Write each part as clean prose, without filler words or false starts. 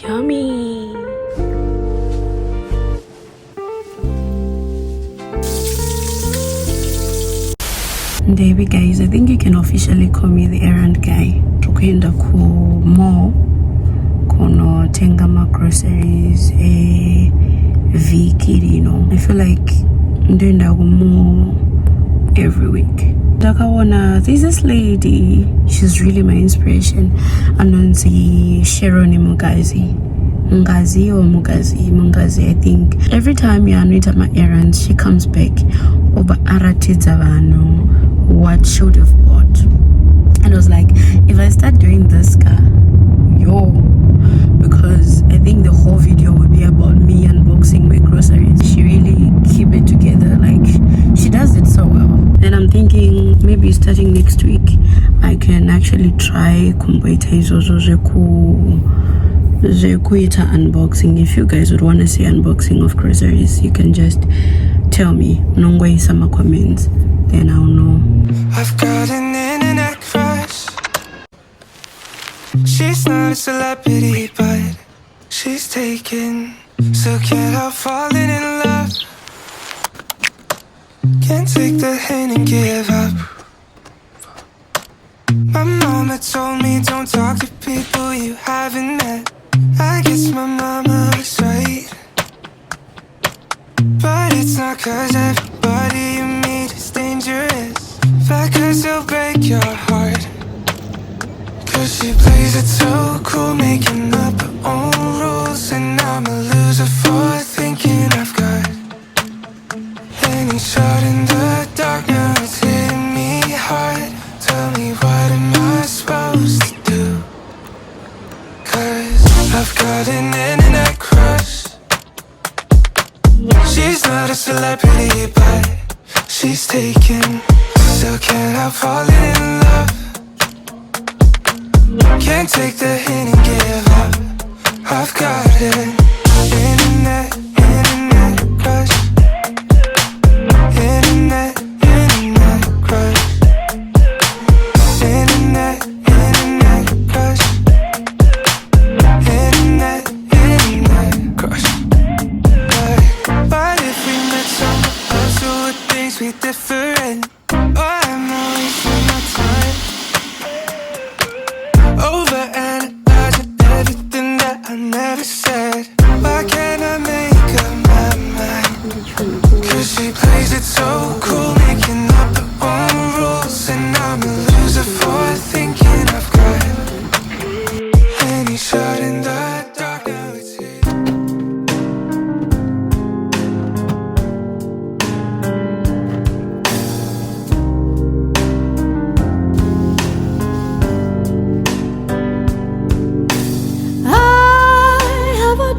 Yummy. Baby guys, I think you can officially call me the errand guy. Tukwenda ku mall kono tenga ma groceries viki, you know. I feel like ndenda ku mall every week. There's this lady, she's really my inspiration. Anonzi Sheroni Mugazi or Mugazi, I think. Every time you are my errands, she comes back over Aratizavano, what she would have bought. And I was like, if I start doing this, because I think the whole video will be about me unboxing my groceries. She really keep it together, like she does it so well. And I'm thinking maybe starting next week I can actually try 𝘬𝘰𝘮𝘬𝘮𝑗𝑘𝑢𝑖𝑡𝑎 unboxing. If you guys would want to see unboxing of groceries, you can just tell me in some comments, then I'll know. I've got an internet crush. She's not a celebrity, but she's taken. So can't help falling in love. Can't take the hint and give up. My mama told me don't talk to people you haven't met. I guess my mama was right, but it's not 'cause everybody you meet is dangerous, but 'cause they'll break your heart. 'Cause she plays it so cool, making up her own rules, and I'm a loser for thinking I've got any shot in the dark. Now it's hitting me hard. Tell me, what am I supposed to do? 'Cause I've got an internet crush. She's not a celebrity, but she's taken. Still can't help falling in love. Can't take the hint and give up. I've got an internet crush. Internet crush. Internet crush. Internet crush. But if we met somewhere else, so would things be different? Oh, I'm not wasting my time overanalyzing everything that I never said. Why can't I make up my mind? 'Cause she plays it so cool, making up her own rules, and I'm a loser for thinking I've got any shot in the dark. Now it's here.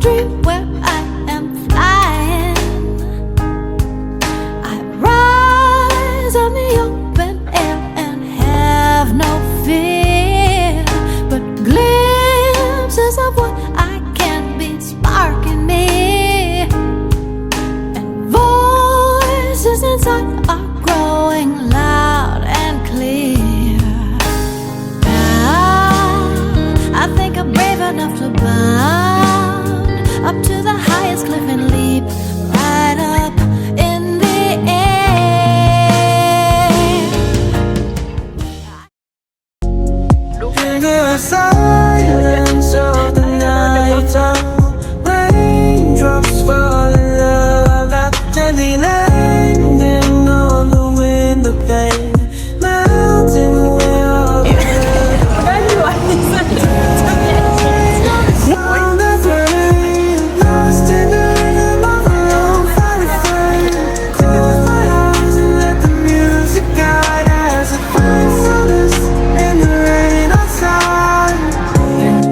Dream where I am flying. I rise on the open air and have no fear, but glimpses of what I can be sparking me, and voices inside are growing loud and clear. Now I think I'm brave enough to bound up to the highest cliff and leap right up in the air. In the silence of the night time, raindrops falling love out, gently landing on the window pane, melting away all the lost in the rhythm of our own fire. Close my eyes and let the music guide as it finds solace in the rain outside.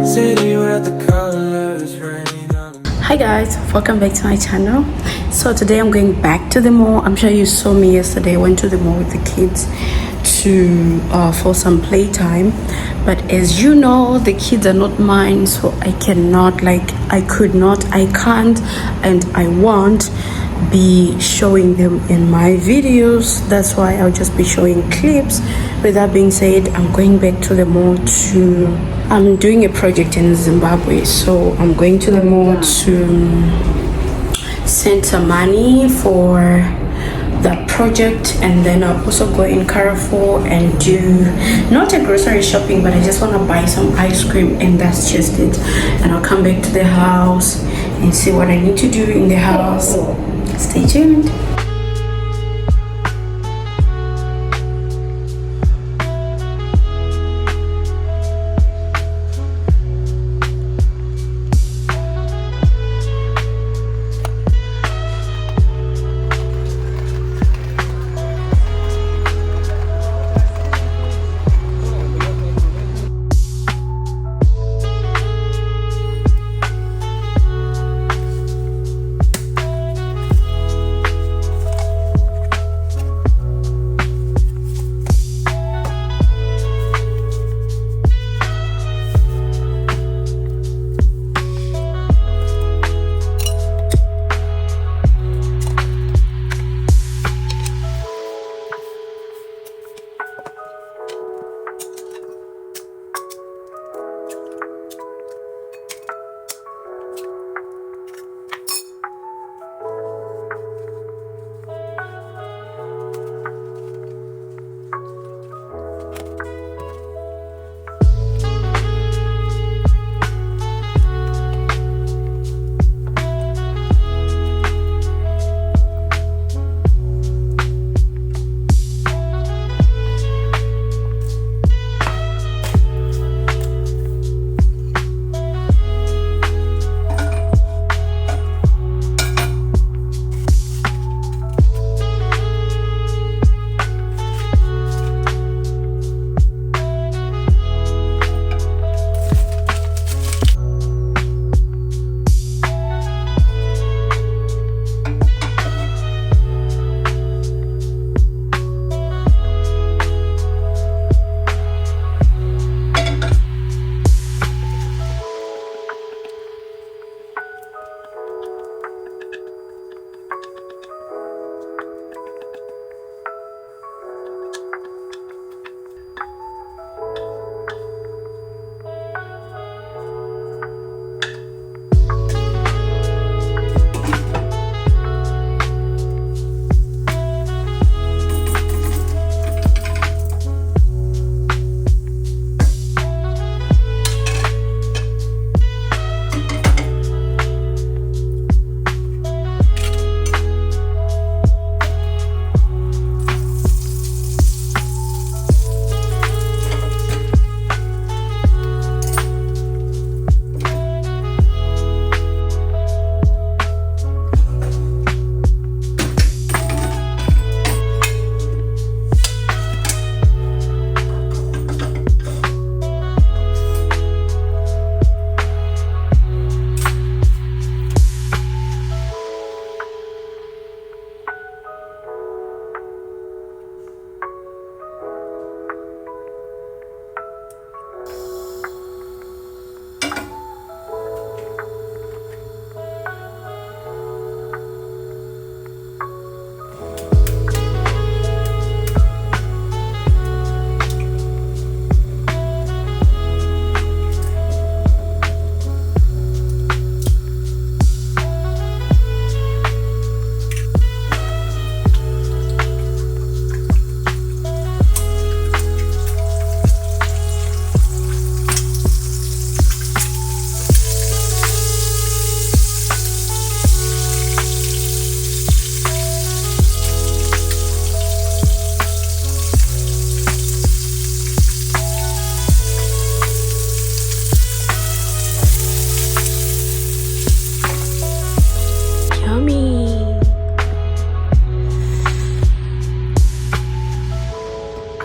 City where the colors rain on. Hi guys, welcome back to my channel. So today I'm going back to the mall. I'm sure you saw me yesterday. I went to the mall with the kids for some playtime, but as you know, the kids are not mine, so I can't, and I won't be showing them in my videos. That's why I'll just be showing clips. With that being said, I'm going back to the mall I'm doing a project in Zimbabwe, so I'm going to the mall to send some money for that project, and then I'll also go in Carrefour and do not a grocery shopping, but I just want to buy some ice cream, and that's just it. And I'll come back to the house and see what I need to do in the house. Stay tuned.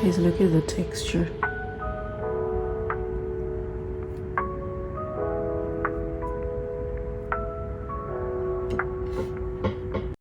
Guys, look at the texture.